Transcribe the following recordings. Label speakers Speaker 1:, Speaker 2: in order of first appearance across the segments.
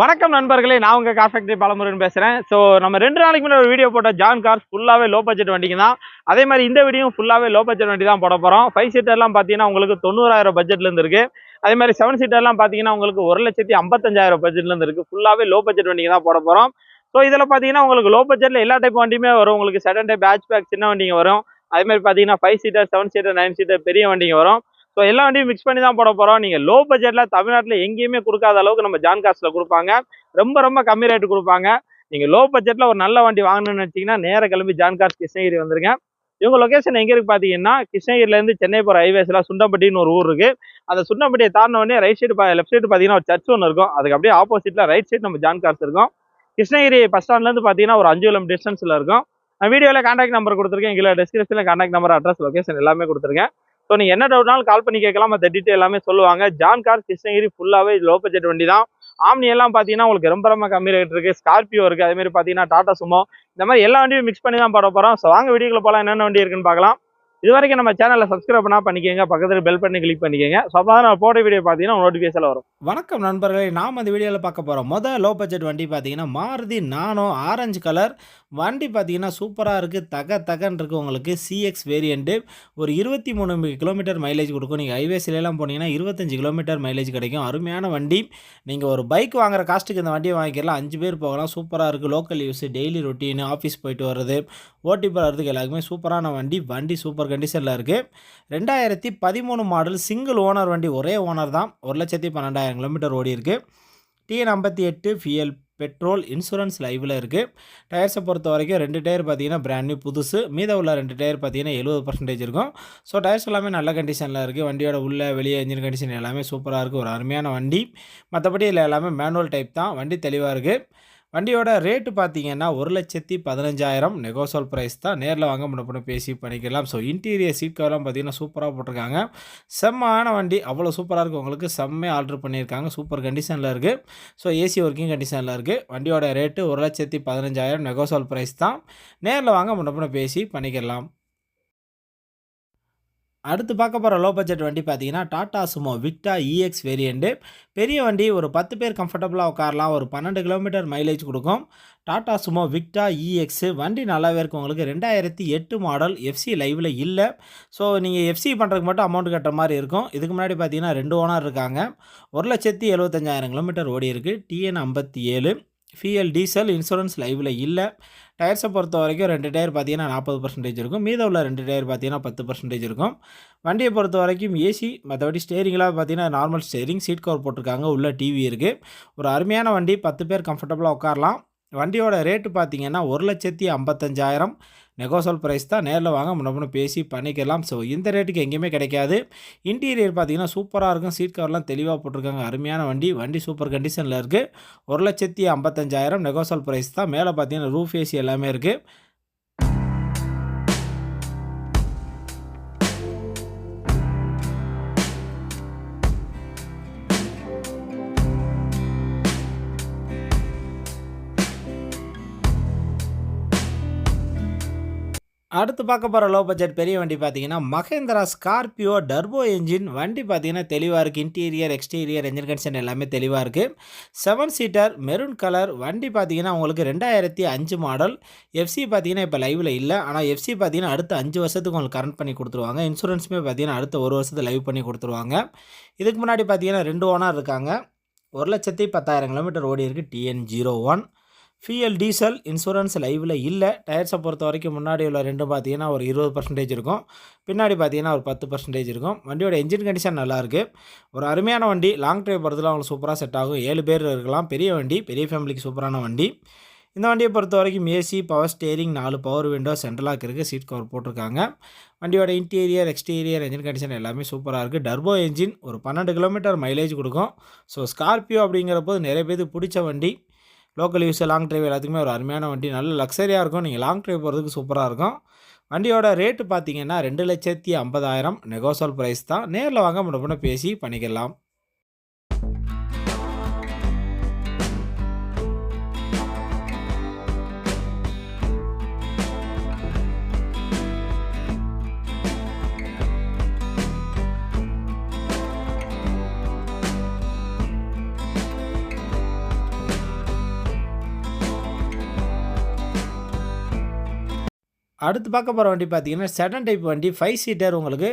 Speaker 1: வணக்கம் நண்பர்களே, நான் உங்க கார் ஃபேக்டரி பாலமுருகன் பேசுறேன். ஸோ நம்ம 2 நாளைக்கு முன்னாடி ஒரு வீடியோ போட்ட ஜான் கார்ஸ் ஃபுல்லாவே லோ பட்ஜெட் வண்டிங்க தான். அதே மாதிரி இந்த வீடியோவும் ஃபுல்லாவே லோ பட்ஜெட் வண்டி தான் போட போறோம். 5 சீட்டர்லாம் பார்த்தீங்கன்னா உங்களுக்கு 90,000 பட்ஜெட்ல இருந்து இருக்கு. அதே மாதிரி 7 சீட்டர்லாம் பார்த்தீங்கன்னா உங்களுக்கு 1,55,000 பட்ஜெட்ல இருந்து இருக்கு. ஃபுல்லாவே லோ பட்ஜெட் வண்டிங்க தான் போட போறோம். ஸோ இதில் பார்த்தீங்கன்னா உங்களுக்கு லோ பட்ஜெட்ல எல்லா டைப் வண்டியுமே வரும். உங்களுக்கு செடன் டைப் பேட்ச் சின்ன வண்டிங்க வரும். அதே மாதிரி பார்த்தீங்கன்னா 5 சீட்டர், 7 சீட்டர், 9 சீட்டர் பெரிய வண்டிங்க வரும். ஸோ எல்லா வண்டியும் மிக்ஸ் பண்ணி தான் போட போறோம். நீங்க லோ பட்ஜெட்ல தமிழ்நாட்டில் எங்கேயுமே கொடுக்காத அளவுக்கு நம்ம ஜான் கார்ஸ்ல கொடுப்பாங்க. ரொம்ப ரொம்ப கம்மி ரேட்டு கொடுப்பாங்க. நீங்க லோ பட்ஜெட்ல ஒரு நல்ல வண்டி வாங்கணும்னு நினைச்சீங்கன்னா நேர கிளம்பி ஜான் கார்ஸ் கிருஷ்ணகிரி வந்துருங்க. இவங்க லொகேஷன் எங்க இருக்கு பாத்தீங்கன்னா, கிருஷ்ணகிரில இருந்து சென்னை போற ஹைவேஸ்ல சுண்டம்பட்டின்னு ஒரு ஊர் இருக்கு. அந்த சுண்டம்பட்டியை தாண்டின உடனே ரைட் சைடு லெஃப்ட் சைடு பாத்தீங்கன்னா ஒரு சர்ச் ஒன்று இருக்கும். அதுக்கு அப்படியே ஆப்போசிட்ல ரைட் சைடு நம்ம ஜான் கார்ஸ் இருக்கும். கிருஷ்ணகிரி பஸ் ஸ்டாண்ட்ல இருந்து பாத்தீங்கன்னா ஒரு 5 கிலோமீட்டர் டிஸ்டன்ஸ்ல இருக்கும். நான் வீடியோல கான்டாக்ட் நம்பர் கொடுத்துருக்கேன். கீழே டிஸ்கிரிப்ஷன்ல கான்டாக்ட் நம்பர், அட்ரஸ், லொகேஷன் எல்லாமே கொடுத்துருக்கேன். ஸோ நீங்க என்ன டவுட்னாலும் கால் பண்ணி கேட்கலாம். மற்ற டீட்டெயில் எல்லாமே சொல்லுவாங்க. ஜான் கார்ஸ் கிருஷ்ணகிரி ஃபுல்லாவே லோ பட்ஜெட் வண்டி தான். ஆம்னி எல்லாம் பார்த்தீங்கன்னா உங்களுக்கு ரொம்ப ரொம்ப கம்மி ரேட் இருக்கு. ஸ்கார்பியோ இருக்கு. அதே மாதிரி பார்த்தீங்கன்னா டாடா சுமோ, இந்த மாதிரி எல்லா வண்டியும் மிக்ஸ் பண்ணி தான் போட போறோம். ஸோ வாங்க வீடியோக்குள்ள போகலாம். என்னென்ன வண்டி இருக்குன்னு பார்க்கலாம். இது வரைக்கும் நம்ம சேனலை சப்ஸ்கிரைப் பண்ணா பண்ணிக்கோங்க. பக்கத்தில் பெல் பண்ணி கிளிக் பண்ணிக்கோங்க. ஸோ அப்போ தான் நான் போட்ட வீடியோ பார்த்தீங்கன்னா நோட்டிஃபிகேஷன் வரும்.
Speaker 2: வணக்கம் நண்பர்களே, நாம் அந்த வீடியோவில் பார்க்க போகிறோம். லோ பட்ஜெட் வண்டி பார்த்தீங்கன்னா மாருதி நானோ ஆரஞ்சு கலர் வண்டி பார்த்தீங்கன்னா சூப்பராக இருக்குது. தகன்னு இருக்குது. உங்களுக்கு சிஎக்ஸ் வேரியண்ட்டு ஒரு 23 கிலோமீட்டர் மைலேஜ் கொடுக்கும். நீங்கள் ஹைவேஸ்லாம் போனீங்கன்னா 25 கிலோமீட்டர் மைலேஜ் கிடைக்கும். அருமையான வண்டி. நீங்கள் ஒரு பைக் வாங்குற காஸ்ட்டுக்கு இந்த வண்டியை வாங்கிக்கலாம். 5 பேர் போகலாம். சூப்பராக இருக்குது. Local use, daily routine, office போயிட்டு வர்றது, ஓட்டி போகிறதுக்கு எல்லாருக்குமே சூப்பரான வண்டி. வண்டி சூப்பர் கண்டிஷனில் இருக்குது. 2013 மாடல் சிங்கிள் ஓனர் வண்டி. ஒரே ஓனர் தான். 1,12,000 கிலோமீட்டர் ஓடி இருக்குது. TN 58 ஃபியல் பெட்ரோல், இன்சூரன்ஸ் லைவில் இருக்குது. டயர்ஸை பொறுத்த வரைக்கும் 2 டயர் பார்த்தீங்கன்னா பிராண்ட் நியூ புதுசு. மீத உள்ள 2 டயர் பார்த்தீங்கன்னா 70% இருக்கும். ஸோ டயர்ஸ் எல்லாமே நல்ல கண்டிஷனில் இருக்குது. வண்டியோட உள்ள வெளியே இன்ஜின் கண்டிஷன் எல்லாமே சூப்பராக இருக்குது. ஒரு அருமையான வண்டி. மற்றபடி இதில் எல்லாமே மேனுவல் டைப் தான். வண்டி தெளிவாக இருக்குது. வண்டியோட ரேட்டு பார்த்தீங்கன்னா 1,15,000 நெகோசல் ப்ரைஸ் தான். நேரில் வாங்க முன்ன பேசி பண்ணிக்கலாம். ஸோ இன்டீரியர் சீட் கவர்லாம் பார்த்தீங்கன்னா சூப்பராக போட்டிருக்காங்க. செம்மான வண்டி. அவ்வளோ சூப்பராக இருக்குது. உங்களுக்கு செம்மையாக ஆர்டர் பண்ணியிருக்காங்க. சூப்பர் கண்டிஷனில் இருக்குது. ஸோ ஏசி ஒர்க்கிங் கண்டிஷனில் இருக்குது. வண்டியோட ரேட்டு 1,15,000 நெகோசல் ப்ரைஸ் தான். நேரில் வாங்க முன்ன பேசி பண்ணிக்கலாம். அடுத்து பார்க்க போகிற லோ பட்ஜெட் வண்டி பார்த்தீங்கன்னா டாடா சுமோ விக்டா இஎக்ஸ் வேரியண்ட்டு. பெரிய வண்டி. ஒரு 10 பேர் கம்ஃபர்டபுளாக உட்காரலாம். ஒரு 12 கிலோமீட்டர் மைலேஜ் கொடுக்கும். டாடா சுமோ விக்டா இஎக்ஸு வண்டி நல்லாவே இருக்கும். உங்களுக்கு 2008 மாடல். எஃப்சி லைவில் இல்லை. ஸோ நீங்கள் எஃப்சி பண்ணுறதுக்கு மட்டும் அமௌண்ட் கட்டுற மாதிரி இருக்கும். இதுக்கு முன்னாடி பார்த்தீங்கன்னா 2 ஓனர் இருக்காங்க. 1,75,000 கிலோமீட்டர் ஓடி இருக்குது. TN 57 ஃபியல் டீசல், இன்சூரன்ஸ் லைவில் இல்லை. டயர்ஸை பொறுத்த வரைக்கும் 2 டயர் பார்த்தீங்கன்னா 40% இருக்கும். மீத உள்ள 2 டயர் பார்த்தீங்கன்னா 10% இருக்கும். வண்டியை பொறுத்த வரைக்கும் ஏசி, மற்றபடி ஸ்டேரிங்லாம் பார்த்தீங்கன்னா நார்மல் ஸ்டேரிங், சீட் கவர் போட்டிருக்காங்க. உள்ள டிவி இருக்குது. ஒரு அருமையான வண்டி. 10 பேர் கம்ஃபர்டபுளாக உட்காரலாம். வண்டியோட ரேட்டு பார்த்தீங்கன்னா 1,55,000 நெகோசல் ப்ரைஸ் தான். நேரில் வாங்க முன்ன பேசி பண்ணிக்கலாம். ஸோ இந்த ரேட்டுக்கு எங்கேயுமே கிடைக்காது. இன்டீரியர் பார்த்தீங்கன்னா சூப்பராக இருக்கும். சீட் கவர்லாம் தெளிவாக போட்டிருக்காங்க. அருமையான வண்டி. வண்டி சூப்பர் கண்டிஷனில் இருக்குது. 1,55,000 நெகோசல் ப்ரைஸ் தான். மேலே பார்த்தீங்கன்னா ரூஃப் ஏசி எல்லாமே இருக்குது. அடுத்து பார்க்க போகிற லோ பட்ஜெட் பெரிய வண்டி பார்த்தீங்கன்னா மகேந்திரா ஸ்கார்பியோ டர்போ என்ஜின் வண்டி பார்த்தீங்கன்னா தெளிவாக இருக்குது. இன்டீரியர், எக்ஸ்டீரியர், என்ஜின் கண்டிஷன் எல்லாமே தெளிவாக இருக்குது. 7 சீட்டர் மெரூன் கலர் வண்டி பார்த்தீங்கன்னா உங்களுக்கு 2005 மாடல். எஃப்சி பார்த்தீங்கன்னா இப்போ லைவில் இல்லை. ஆனால் எஃப்சி பார்த்தீங்கன்னா அடுத்த 5 வருஷத்துக்கு உங்களுக்கு கரண்ட் பண்ணி கொடுத்துருவாங்க. இன்சூரன்ஸுமே பார்த்தீங்கன்னா அடுத்த 1 வருஷத்துக்கு லைவ் பண்ணி கொடுத்துருவாங்க. இதுக்கு முன்னாடி பார்த்தீங்கன்னா 2 ஓனர் இருக்காங்க. 1,10,000 கிலோமீட்டர் ஓடி இருக்குது. TN 01 ஃபியல் டீசல், இன்சூரன்ஸ் லைவில் இல்லை. டயர்ஸை பொறுத்த வரைக்கும் முன்னாடி உள்ள 2 பார்த்தீங்கன்னா ஒரு 20% இருக்கும். பின்னாடி பார்த்தீங்கன்னா ஒரு 10% இருக்கும். வண்டியோட என்ஜின் கண்டிஷன் நல்லாயிருக்கு. ஒரு அருமையான வண்டி. லாங் ட்ரைவ் போகிறதுல அவங்களுக்கு சூப்பராக செட் ஆகும். 7 பேர் இருக்கலாம். பெரிய வண்டி. பெரிய ஃபேமிலிக்கு சூப்பரான வண்டி. இந்த வண்டியை பொறுத்த வரைக்கும் AC, power steering, 4 power window, central lock இருக்குது. சீட் கவர் போட்டிருக்காங்க. வண்டியோட இன்டீரியர், எக்ஸ்டீரியர், என்ஜின் கண்டிஷன் எல்லாமே சூப்பராக இருக்குது. Turbo engine. ஒரு 12 கிலோமீட்டர் மைலேஜ் கொடுக்கும். ஸோ ஸ்கார்பியோ அப்படிங்கிறப்போ நிறைய பேருக்கு பிடிச்ச வண்டி. லோக்கல் யூஸ், லாங் ட்ரைவ் எல்லாத்துக்குமே ஒரு அருமையான வண்டி. நல்ல லக்ஸரியாக இருக்கும். நீங்கள் லாங் ட்ரைவ் போகிறதுக்கு சூப்பராக இருக்கும். வண்டியோட ரேட்டு பார்த்தீங்கன்னா 2,50,000 நெகோசல் ப்ரைஸ் தான். நேரில் வாங்க முன்ன பேசி பண்ணிக்கலாம். அடுத்து பார்க்க போகிற வண்டி பார்த்தீங்கன்னா செடன் டைப் வண்டி 5 சீட்டர் உங்களுக்கு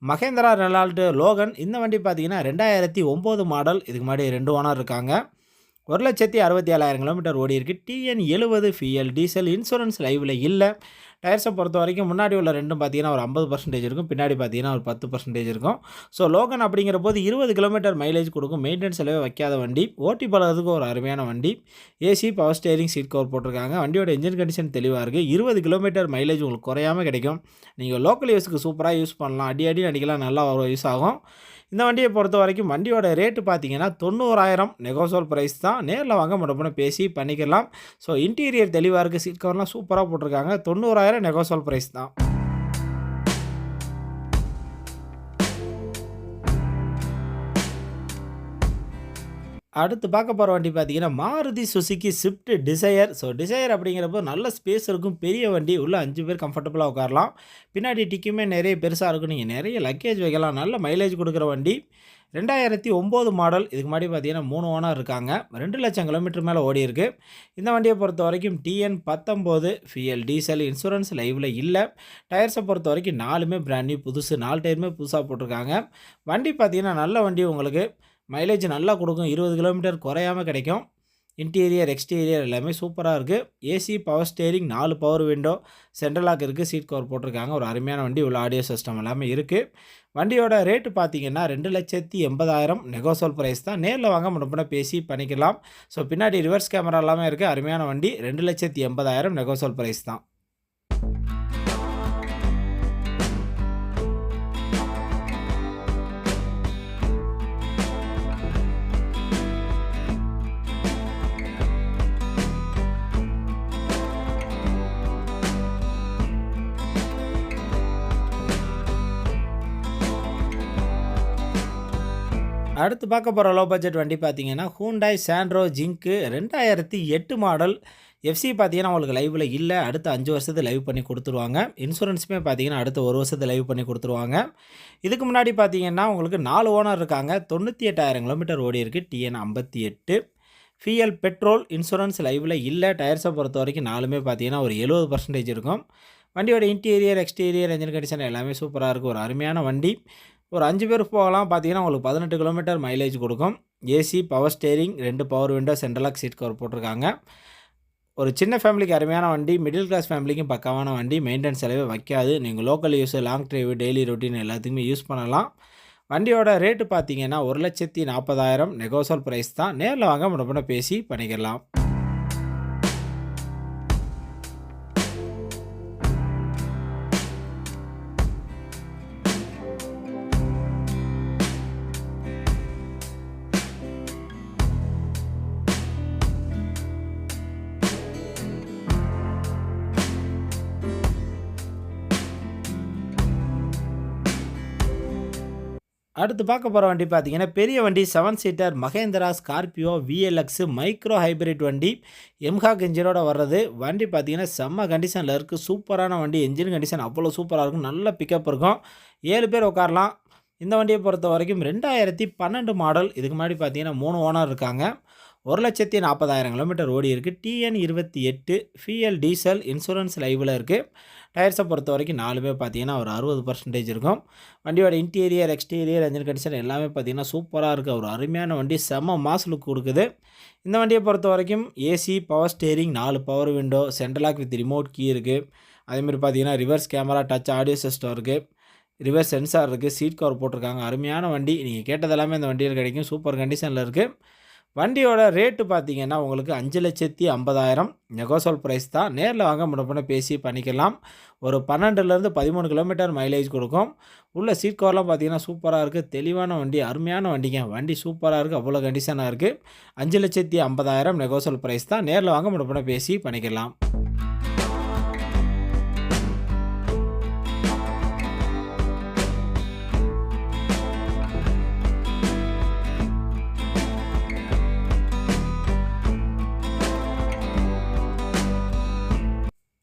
Speaker 2: மகேந்திரா ரெனால்ட் லோகன். இந்த வண்டி பார்த்தீங்கன்னா 2009 மாடல். இதுக்கு முன்னாடி 2 ஓனர் இருக்காங்க. 1,67,000 கிலோமீட்டர் ஓடி இருக்குது. TN 70 FL diesel. இன்சூரன்ஸ் லைவில் இல்லை. டயர்ஸை பொறுத்த வரைக்கும் முன்னாடி உள்ள ரெண்டும் பார்த்தீங்கன்னா ஒரு 50% இருக்கும், பின்னாடி பார்த்தீங்கன்னா ஒரு 10% இருக்கும். ஸோ லோகன் அப்படிங்கிற போது 20 கிலோமீட்டர் மைலேஜ் கொடுக்கும். மெயின்டெனன்ஸ் செலவே வைக்காத வண்டி. ஓட்டி பழகிறதுக்கு ஒரு அருமையான வண்டி. AC, power steering, seat cover போட்டிருக்காங்க. வண்டியோட இன்ஜின் கண்டிஷன் தெளிவாக இருக்குது. 20 கிலோமீட்டர் மைலேஜ் உங்களுக்கு குறையாமல் கிடைக்கும். நீங்கள் லோக்கல் யூஸுக்கு சூப்பராக யூஸ் பண்ணலாம். அடி அடிக்கலாம், நல்லா யூஸ் ஆகும். இந்த வண்டியை பொறுத்த வரைக்கும் வண்டியோட ரேட்டு பார்த்தீங்கன்னா 90,000 நெகோசியபிள் ப்ரைஸ் தான். நேரில் வாங்க முன்னே பேசி பண்ணிக்கலாம். ஸோ இன்டீரியர் தெளிவாக இருக்குது. சீட் கவர்லாம் சூப்பராக போட்டிருக்காங்க. 90,000 நெகோசியபிள் ப்ரைஸ் தான். அடுத்து பார்க்க போகிற வண்டி பார்த்தீங்கன்னா Maruti Suzuki Swift Dzire. So Dzire அப்படிங்கிறப்போ நல்ல ஸ்பேஸ் இருக்கும், பெரிய வண்டி, உள்ள 5 பேர் கம்ஃபர்டபுளாக உட்காரலாம். பின்னாடி டிக்குமே நிறைய பெருசாக இருக்கும், நீங்கள் நிறைய லக்கேஜ் வைக்கலாம். நல்ல மைலேஜ் கொடுக்குற வண்டி. 2009 மாடல். இதுக்கு முன்னாடி பார்த்தீங்கன்னா 3 ஓனர் இருக்காங்க. 2 லட்சம் கிலோமீட்டர் மேலே ஓடி இருக்குது. இந்த வண்டியை பொறுத்த வரைக்கும் டிஎன் 19 ஃபிஎல் டீசல். இன்சூரன்ஸ் லைவில் இல்லை. டயர்ஸை பொறுத்த வரைக்கும் 4மே பிராண்ட் நியூ புதுசு. 4 டயருமே புதுசாக போட்டிருக்காங்க. வண்டி பார்த்தீங்கன்னா நல்ல வண்டி, உங்களுக்கு மைலேஜ் நல்லா கொடுக்கும். 20 கிலோமீட்டர் குறையாமல் கிடைக்கும். இன்டீரியர் எக்ஸ்டீரியர் எல்லாமே சூப்பராக இருக்குது. AC, power steering, 4 power window, central lock இருக்குது, சீட் கவர் போட்டிருக்காங்க. ஒரு அருமையான வண்டி, உள்ள ஆடியோ சிஸ்டம் எல்லாமே இருக்குது. வண்டியோட ரேட்டு பார்த்தீங்கன்னா 2,80,000 நெகோசியபிள் ப்ரைஸ் தான். நேரில் வாங்க முன்னே பேசி பண்ணிக்கலாம். ஸோ பின்னாடி ரிவர்ஸ் கேமரா எல்லாமே இருக்குது. அருமையான வண்டி. 2,80,000 நெகோசியபிள் ப்ரைஸ் தான். அடுத்து பார்க்க போகிற லோ பட்ஜெட் வண்டி பார்த்தீங்கன்னா Hyundai Santro zinc 2008 model. FC பார்த்தீங்கன்னா உங்களுக்கு லைவில் இல்லை. அடுத்த 5 வருஷத்துக்கு லைவ் பண்ணி கொடுத்துருவாங்க. இன்சூரன்ஸுமே பார்த்தீங்கன்னா அடுத்த 1 வருஷத்துக்கு லைவ் பண்ணி கொடுத்துருவாங்க. இதுக்கு முன்னாடி பார்த்தீங்கன்னா உங்களுக்கு 4 ஓனர் இருக்காங்க. 98,000 கிலோமீட்டர் ஓடி இருக்குது. TN 58 FL petrol. இன்சூரன்ஸ் லைவில் இல்லை. டயர்ஸை பொறுத்த வரைக்கும் 4மே பார்த்தீங்கன்னா ஒரு 70% இருக்கும். வண்டியோட இன்டீரியர் எக்ஸ்டீரியர் என்ஜின் கண்டிஷன் எல்லாமே சூப்பராக இருக்குது. ஒரு அருமையான வண்டி. ஒரு 5 பேர் போகலாம். பார்த்தீங்கன்னா உங்களுக்கு 18 கிலோமீட்டர் மைலேஜ் கொடுக்கும். AC, power steering, 2 power window, central lock, seat cover போட்டிருக்காங்க. ஒரு சின்ன ஃபேமிலிக்கு அருமையான வண்டி. மிடில் கிளாஸ் ஃபேமிலிக்கும் பக்காவான வண்டி. மெயின்டெனன்ஸ் செலவே வைக்காது. நீங்கள் local use, long drive, daily routine எல்லாத்துக்குமே யூஸ் பண்ணலாம். வண்டியோட ரேட்டு பார்த்தீங்கன்னா 1,40,000 நெகோசியபிள் ப்ரைஸ் தான். நேரில் வாங்க முன்னே பேசி பண்ணிக்கலாம். அடுத்து பார்க்க போகிற வண்டி பார்த்தீங்கன்னா பெரிய வண்டி 7 seater Mahindra Scorpio VLX micro hybrid வண்டி. எம்ஹாக் இன்ஜினோட வர்றது. வண்டி பார்த்தீங்கன்னா செம்ம கண்டிஷனில் இருக்குது. சூப்பரான வண்டி. இன்ஜின் கண்டிஷன் அவ்வளோ சூப்பராக இருக்கும். நல்ல பிக்கப் இருக்கும். 7 பேர் உட்காரலாம். இந்த வண்டியை பொறுத்த வரைக்கும் 2012 மாடல். இதுக்கு முன்னாடி பார்த்தீங்கன்னா 3 ஓனர் இருக்காங்க. 1,40,000 கிலோமீட்டர் ஓடி இருக்குது. TN 28 FL diesel. இன்சூரன்ஸ் லைவில் இருக்குது. டயர்ஸை பொறுத்த வரைக்கும் 4மே பார்த்தீங்கன்னா ஒரு 60% இருக்கும். வண்டியோட இன்டீரியர் எக்ஸ்டீரியர் என்ஜின் கண்டிஷன் எல்லாமே பார்த்தீங்கன்னா சூப்பராக இருக்குது. ஒரு அருமையான வண்டி. செம்ம மாஸ் லுக் கொடுக்குது. இந்த வண்டியை பொறுத்த வரைக்கும் AC, power steering, 4 power window, central lock with remote key இருக்குது. அதேமாதிரி பார்த்தீங்கன்னா reverse camera, touch audio system இருக்குது. ரிவர்ஸ் சென்சார் இருக்குது. சீட் கவர் போட்டிருக்காங்க. அருமையான வண்டி. நீங்கள் கேட்டது எல்லாமே இந்த வண்டியில் கிடைக்கும். சூப்பர் கண்டிஷனில் இருக்குது. வண்டியோட ரேட்டு பார்த்தீங்கன்னா உங்களுக்கு 5,50,000 நெகோசியபிள் ப்ரைஸ் தான். நேரில் வாங்க முன்னே பேசி பண்ணிக்கலாம். ஒரு 12லேருந்து 13 கிலோமீட்டர் மைலேஜ் கொடுக்கும். உள்ள சீட் கவர்லாம் பார்த்தீங்கன்னா சூப்பராக இருக்குது. தெளிவான வண்டி, அருமையான வண்டிங்க. வண்டி சூப்பராக இருக்குது. அவ்வளோ கண்டிஷனாக இருக்குது. 5,50,000 நெகோசியபிள் ப்ரைஸ் தான். நேரில் வாங்க முன்னே பேசி பண்ணிக்கலாம்.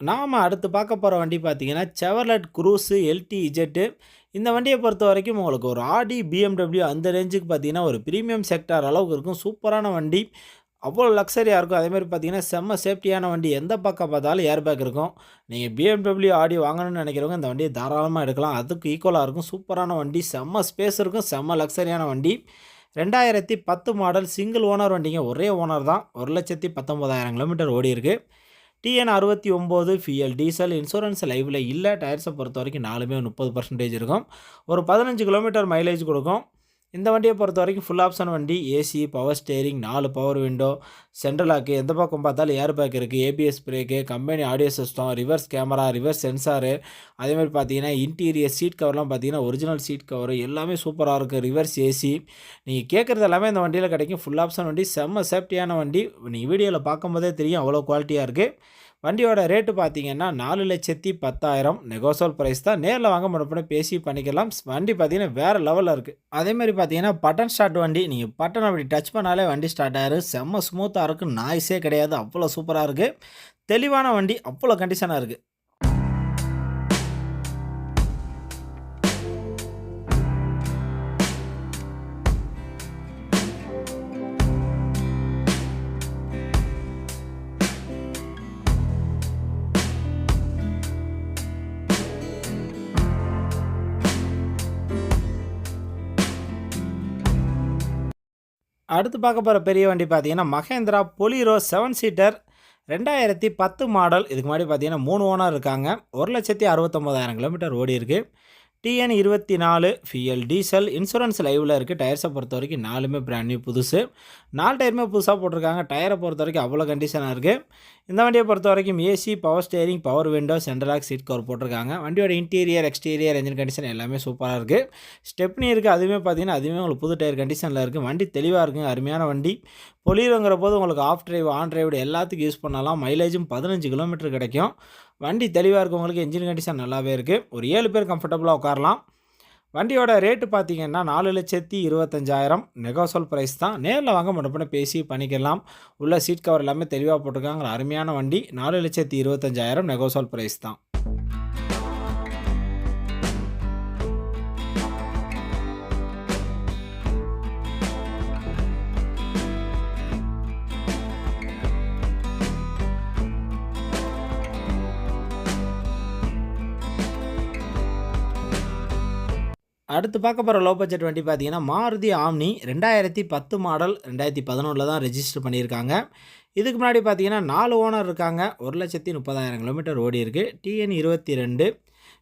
Speaker 2: நாம் அடுத்து பார்க்க போகிற வண்டி பார்த்தீங்கன்னா செவர்லெட் குரூஸு எல்டி இஜெட்டு. இந்த வண்டியை பொறுத்த வரைக்கும் உங்களுக்கு ஒரு ஆடி, பிஎம்டபிள்யூ அந்த ரேஞ்சுக்கு பார்த்தீங்கன்னா ஒரு ப்ரீமியம் செக்டார் அளவுக்கு இருக்கும். சூப்பரான வண்டி. அவ்வளோ லக்ஸரியாக இருக்கும். அதேமாதிரி பார்த்தீங்கன்னா செம்ம சேஃப்டியான வண்டி. எந்த பக்கம் பார்த்தாலும் ஏர் பேக் இருக்கும். நீங்கள் BMW ஆடி வாங்கணும்னு நினைக்கிறவங்க இந்த வண்டியை தாராளமாக எடுக்கலாம். அதுக்கு ஈக்குவலாக இருக்கும். சூப்பரான வண்டி, செம்ம ஸ்பேஸ் இருக்கும், செம்ம லக்ஸரியான வண்டி. 2010 மாடல், சிங்கிள் ஓனர் வண்டிங்க. ஒரே ஓனர் தான். 1,19,000 கிலோமீட்டர் ஓடி இருக்கு. TN 69 ஃபியல் diesel. இன்சூரன்ஸ் லைவில் இல்லை. டயர்ஸை பொறுத்த வரைக்கும் 4மே 30% இருக்கும். ஒரு 15 கிலோமீட்டர் மைலேஜ் கொடுக்கும். இந்த வண்டியை பொறுத்த வரைக்கும் ஃபுல் ஆப்ஷன் வண்டி. AC, power steering, 4 power window, central lock, எந்த பக்கம் பார்த்தாலும் ஏர் பேக் இருக்குது, ABS brake, company audio system, reverse camera, reverse sensor, அதேமாதிரி பார்த்தீங்கன்னா இன்டீரியர் சீட் கவர்லாம் பார்த்தீங்கன்னா ஒரிஜினல் சீட் கவர் எல்லாமே சூப்பராக இருக்குது. ரிவர்ஸ் ஏசி, நீங்கள் கேட்குறது எல்லாமே இந்த வண்டியில் கிடைக்கும். ஃபுல் ஆப்ஷன் வண்டி, செம்ம சேஃப்டியான வண்டி. நீங்கள் வீடியோவில் பார்க்கும்போதே தெரியும் அவ்வளோ குவாலிட்டியாக இருக்குது. வண்டியோட ரேட்டு பார்த்தீங்கன்னா 4,10,000 நெகோசியபிள் ப்ரைஸ் தான். நேரில் வாங்க முன்னே பேசி பண்ணிக்கலாம். வண்டி பார்த்தீங்கன்னா வேறு லெவலில் இருக்குது. அதேமாதிரி பார்த்தீங்கன்னா பட்டன் ஸ்டார்ட் வண்டி. நீங்கள் பட்டன் அப்படி டச் பண்ணாலே வண்டி ஸ்டார்ட் ஆகிடும். செம்ம ஸ்மூத்தாக இருக்குது, நாய்ஸே கிடையாது, அவ்வளோ சூப்பராக இருக்குது. தெளிவான வண்டி, அவ்வளோ கண்டிஷனாக இருக்குது. அடுத்து பார்க்க போகிற பெரிய வண்டி பார்த்தீங்கன்னா மகேந்திரா பொலிரோ 7 சீட்டர் 2010 மாடல். இதுக்கு முன்னாடி பார்த்தீங்கன்னா 3 ஓனர் இருக்காங்க. 1,69,000 கிலோமீட்டர் ஓடி இருக்குது. TN 24 ஃபியல் diesel. இன்சூரன்ஸ் லைவில் இருக்குது. டயர்ஸை பொறுத்த வரைக்கும் 4மே பிராண்ட் நியூ புதுசு. 4 டயருமே புதுசாக போட்டிருக்காங்க. டயரை பொறுத்த வரைக்கும் அவ்வளோ கண்டிஷனாக இருக்குது. இந்த வண்டியை பொறுத்த வரைக்கும் AC, power steering, power window, central lock, seat cover போட்டிருக்காங்க. வண்டியோட இன்டீரியர், எக்ஸ்டீரியர், என்ஜின் கண்டிஷன் எல்லாமே சூப்பராக இருக்குது. ஸ்டெப்னி இருக்குது. அதுவுமே பார்த்தீங்கன்னா அதுவுமே உங்களுக்கு புது டயர் கண்டிஷனில் இருக்குது. வண்டி தெளிவாக இருக்குங்க, அருமையான வண்டி. பொலிரோங்கிற போது உங்களுக்கு ஆஃப் டிரைவ், ஆன் டிரைவ் எல்லாத்துக்கும் யூஸ் பண்ணலாம். மைலேஜும் 15 கிலோமீட்டர் கிடைக்கும். வண்டி தெளிவாக இருக்குது. உங்களுக்கு என்ஜின் கண்டிஷன் நல்லாவே இருக்குது. ஒரு 7 பேர் கம்ஃபர்டபுளாக உட்காரலாம். வண்டியோட ரேட்டு பார்த்தீங்கன்னா 4,25,000 நெகோசியபிள் ப்ரைஸ் தான். நேரில் வாங்க முன்னே பேசி பண்ணிக்கலாம். உள்ள சீட் கவர் எல்லாமே தெளிவாக போட்டிருக்காங்க. அருமையான வண்டி. 4,25,000 நெகோசியபிள் ப்ரைஸ் தான். அடுத்து பார்க்க போகிற லோ பட்ஜெட் வண்டி பார்த்தீங்கன்னா மாருதி ஆம்னி. 2010 மாடல், 2011 தான் ரெஜிஸ்டர் பண்ணியிருக்காங்க. இதுக்கு முன்னாடி பார்த்தீங்கன்னா 4 ஓனர் இருக்காங்க. 1,30,000 கிலோமீட்டர் ஓடி இருக்குது. TN 22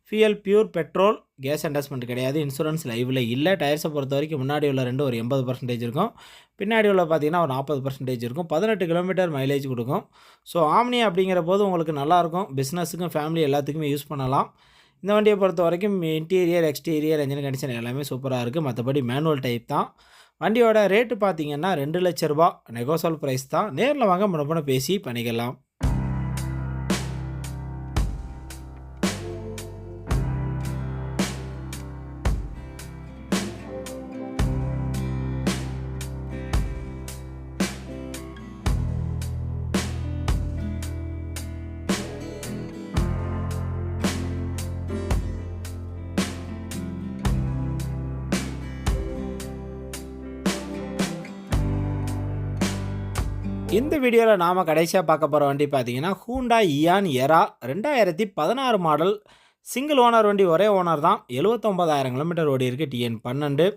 Speaker 2: fuel pure petrol. Gas endorsement கிடையாது. இன்சூரன்ஸ் லைவில் இல்லை. டயர்ஸை பொறுத்த வரைக்கும் முன்னாடி உள்ள 2 ஒரு 80% இருக்கும். பின்னாடி உள்ள பார்த்தீங்கன்னா ஒரு 40% இருக்கும். 18 கிலோமீட்டர் மைலேஜ் கொடுக்கும். ஸோ ஆம்னி அப்படிங்கிற போது உங்களுக்கு நல்லாயிருக்கும். பிஸ்னஸுக்கும் ஃபேமிலி எல்லாத்துக்குமே யூஸ் பண்ணலாம். இந்த வண்டியை பொறுத்த வரைக்கும் இன்டீரியர், எக்ஸ்டீரியர், என்ஜின் கண்டிஷன் எல்லாமே சூப்பராக இருக்குது. மற்றபடி மேனுவல் டைப் தான். வண்டியோட ரேட்டு பார்த்தீங்கன்னா 2 லட்ச ரூபா நெகோசியபிள் ப்ரைஸ் தான். நேரில் வாங்க முன்னே பேசி பண்ணிக்கலாம். இந்த வீடியோவில் நாம் கடைசியாக பார்க்க போகிற வண்டி பார்த்தீங்கன்னா Hyundai Eon Era 2016 model. Single owner வண்டி, ஒரே ஓனர் தான். 79,000 கிலோமீட்டர் ஓடி இருக்குது. TN 12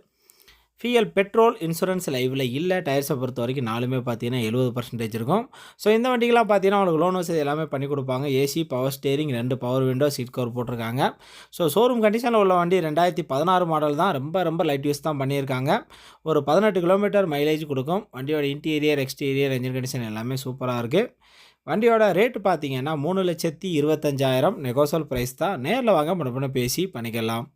Speaker 2: ஃபியல் petrol. இன்சூரன்ஸ் லைவில் இல்லை. டயர்ஸை பொறுத்த வரைக்கும் 4மே பார்த்தீங்கன்னா 70% இருக்கும். ஸோ இந்த வண்டிக்கெலாம் பார்த்தீங்கன்னா உங்களுக்கு லோன் வசதி எல்லாமே பண்ணி கொடுப்பாங்க. AC, power steering, 2 power window, seat cover போட்டிருக்காங்க. ஸோ ஷோரூம் கண்டிஷனில் உள்ள வண்டி. 2016 மாடல் தான். ரொம்ப லைட் யூஸ் தான் பண்ணியிருக்காங்க. ஒரு 18 கிலோமீட்டர் மைலேஜ் கொடுக்கும். வண்டியோட இன்டீரியர், எக்ஸ்டீரியர், என்ஜின் கண்டிஷன் எல்லாமே சூப்பராக இருக்குது. வண்டியோட ரேட்டு பார்த்தீங்கன்னா 3,25,000 நெகோசியபிள் ப்ரைஸ் தான். நேரில் வாங்க முன்னே பேசி பண்ணிக்கலாம்.